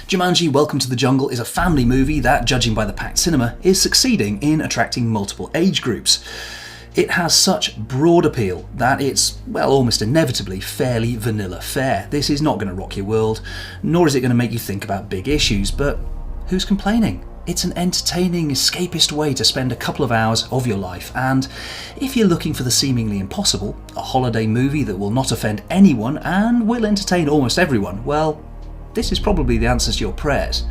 Jumanji Welcome to the Jungle is a family movie that, judging by the packed cinema, is succeeding in attracting multiple age groups. It has such broad appeal that it's, well, almost inevitably fairly vanilla fare. This is not going to rock your world, nor is it going to make you think about big issues, but who's complaining? It's an entertaining, escapist way to spend a couple of hours of your life, and if you're looking for the seemingly impossible, a holiday movie that will not offend anyone and will entertain almost everyone, well, this is probably the answer to your prayers.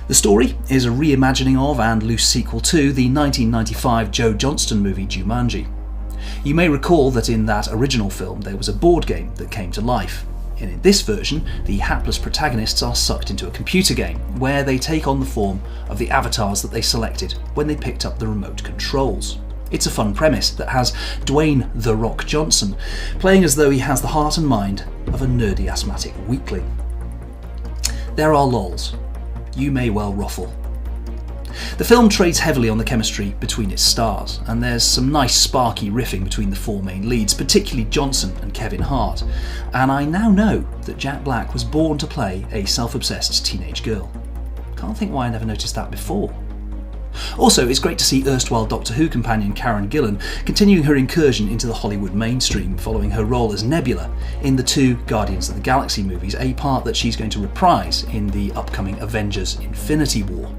The story is a reimagining of and loose sequel to the 1995 Joe Johnston movie Jumanji. You may recall that in that original film there was a board game that came to life. And in this version, the hapless protagonists are sucked into a computer game where they take on the form of the avatars that they selected when they picked up the remote controls. It's a fun premise that has Dwayne "The Rock" Johnson playing as though he has the heart and mind of a nerdy asthmatic weakling. There are lols. You may well ruffle. The film trades heavily on the chemistry between its stars, and there's some nice sparky riffing between the four main leads, particularly Johnson and Kevin Hart, and I now know that Jack Black was born to play a self-obsessed teenage girl. Can't think why I never noticed that before. Also, it's great to see erstwhile Doctor Who companion Karen Gillan continuing her incursion into the Hollywood mainstream following her role as Nebula in the two Guardians of the Galaxy movies, a part that she's going to reprise in the upcoming Avengers Infinity War.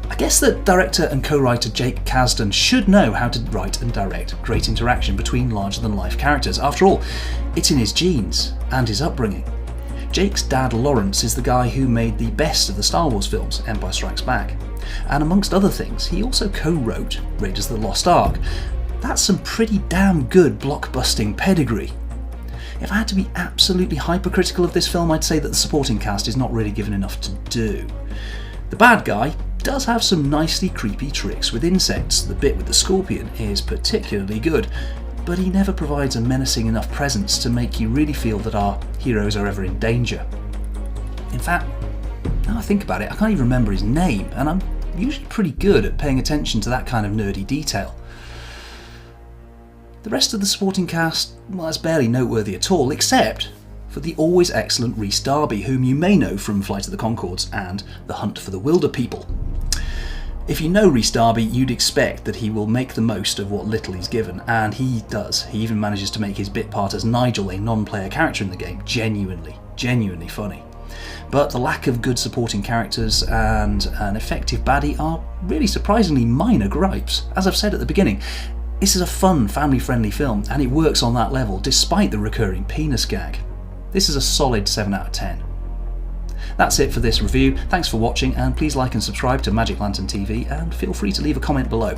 I guess that director and co-writer Jake Kasdan should know how to write and direct great interaction between larger-than-life characters. After all, it's in his genes and his upbringing. Jake's dad Lawrence is the guy who made the best of the Star Wars films, Empire Strikes Back. And amongst other things, he also co-wrote Raiders of the Lost Ark. That's some pretty damn good blockbusting pedigree. If I had to be absolutely hypercritical of this film, I'd say that the supporting cast is not really given enough to do. The bad guy does have some nicely creepy tricks with insects. The bit with the scorpion is particularly good, but he never provides a menacing enough presence to make you really feel that our heroes are ever in danger. In fact, now I think about it, I can't even remember his name, and I'm usually pretty good at paying attention to that kind of nerdy detail. The rest of the supporting cast, well, is barely noteworthy at all, except for the always excellent Rhys Darby, whom you may know from Flight of the Conchords and The Hunt for the Wilder People. If you know Rhys Darby, you'd expect that he will make the most of what little he's given, and he does. He even manages to make his bit part as Nigel, a non-player character in the game, genuinely funny. But the lack of good supporting characters and an effective baddie are really surprisingly minor gripes. As I've said at the beginning, this is a fun, family-friendly film, and it works on that level despite the recurring penis gag. This is a solid 7 out of 10. That's it for this review. Thanks for watching, and please like and subscribe to Magic Lantern TV, and feel free to leave a comment below.